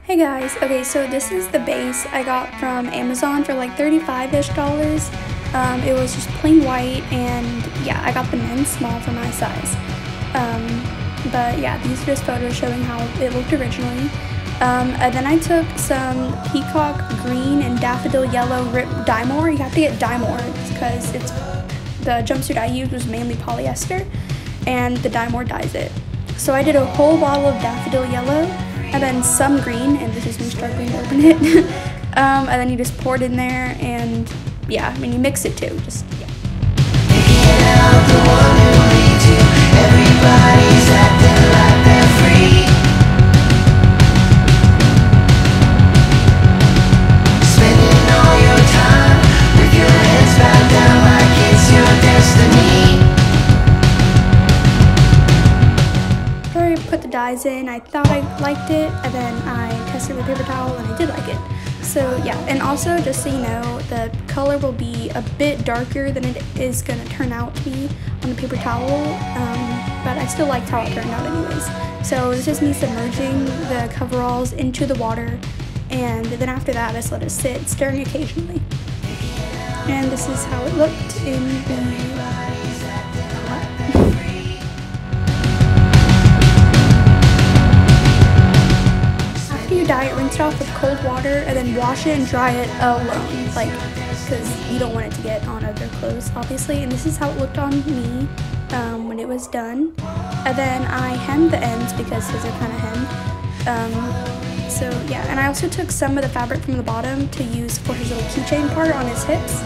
Hey guys, okay, so this is the base I got from Amazon for like $35-ish. It was just plain white, and yeah, I got the men's small for my size. But yeah, these are just photos showing how it looked originally. And then I took some Peacock green and Daffodil yellow ripped Dyemore. You have to get Dyemore because it's the jumpsuit I used was mainly polyester, and the Dyemore dyes it. So I did a whole bottle of Daffodil yellow, and then some green, and this is me struggling to open it. And then you just pour it in there, and yeah, I mean you mix it too, just yeah. Everybody's acting like they're free. Spending all your time with your heads bowed down like it's your destiny. After I put the dyes in, I thought I liked it, and then I tested with paper towel, and I did like it. So yeah, and also just so you know, the color will be a bit darker than it is going to turn out to be on the paper towel, but I still liked how it turned out anyways. So it's just me submerging the coveralls into the water, and then after that I just let it sit, stirring occasionally. And this is how it looked in the dye it, rinse it off with cold water, and then wash it and dry it alone, like, because you don't want it to get on other clothes, obviously. And this is how it looked on me when it was done. And then I hemmed the ends because his are kind of hemmed. So yeah, and I also took some of the fabric from the bottom to use for his little keychain part on his hips.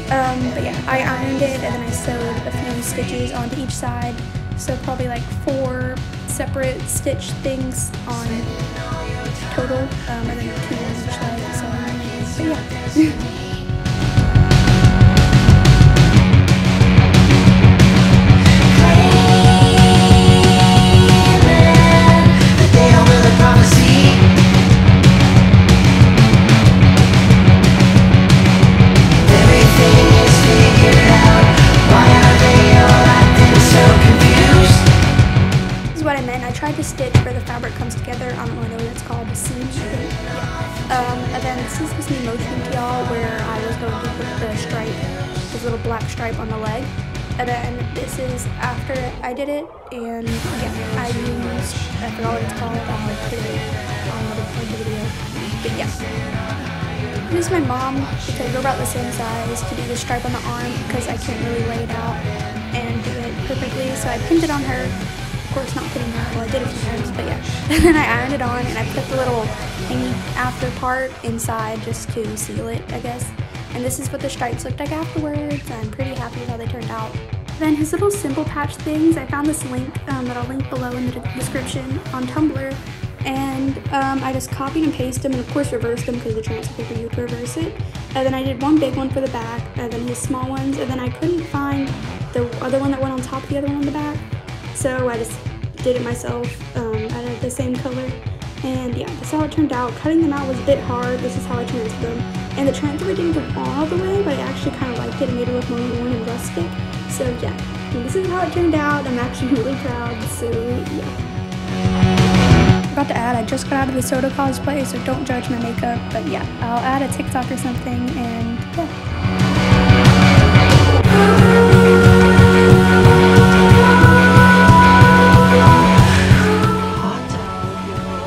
But yeah, I ironed it, and then I sewed a few stitches onto each side, so probably like 4 separate stitch things on total, and then 2 on each side, so yeah. To stitch where the fabric comes together. I don't really know what it's called, the seam, I think. Yeah. And then this is supposed to be motion to y'all, where I was going to put the stripe, this little black stripe on the leg. And then this is after I did it, and yeah, I used, I forgot what it's called, I'll put it on the video. But yeah. I used my mom, because we're about the same size, to do the stripe on the arm, because I can't really lay it out and do it perfectly, so I pinned it on her. Of course, not putting her, well, I did a few times, but yeah. And then I ironed it on, and I put the little hanging after part inside just to seal it, I guess. And this is what the stripes looked like afterwards. I'm pretty happy with how they turned out. Then his little simple patch things, I found this link that I'll link below in the description on Tumblr. And I just copied and pasted them, and of course reversed them because the transfer paper you have to reverse it. And then I did one big one for the back, and then his small ones, and then I couldn't find the other one that went on top of the other one on the back. So I just did it myself out of the same color, and yeah, that's how it turned out. Cutting them out was a bit hard. This is how I transferred them, and the transfer didn't go all the way, but I actually kind of liked it and made it look more worn and rustic. So yeah, and this is how it turned out. I'm actually really proud, so yeah. Forgot to add, I just got out of the Souda Cosplay, so don't judge my makeup, but yeah, I'll add a TikTok or something, and yeah.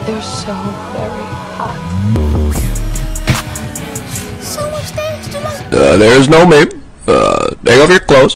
They're so very hot. So much things to like. There's no me. Take off your clothes.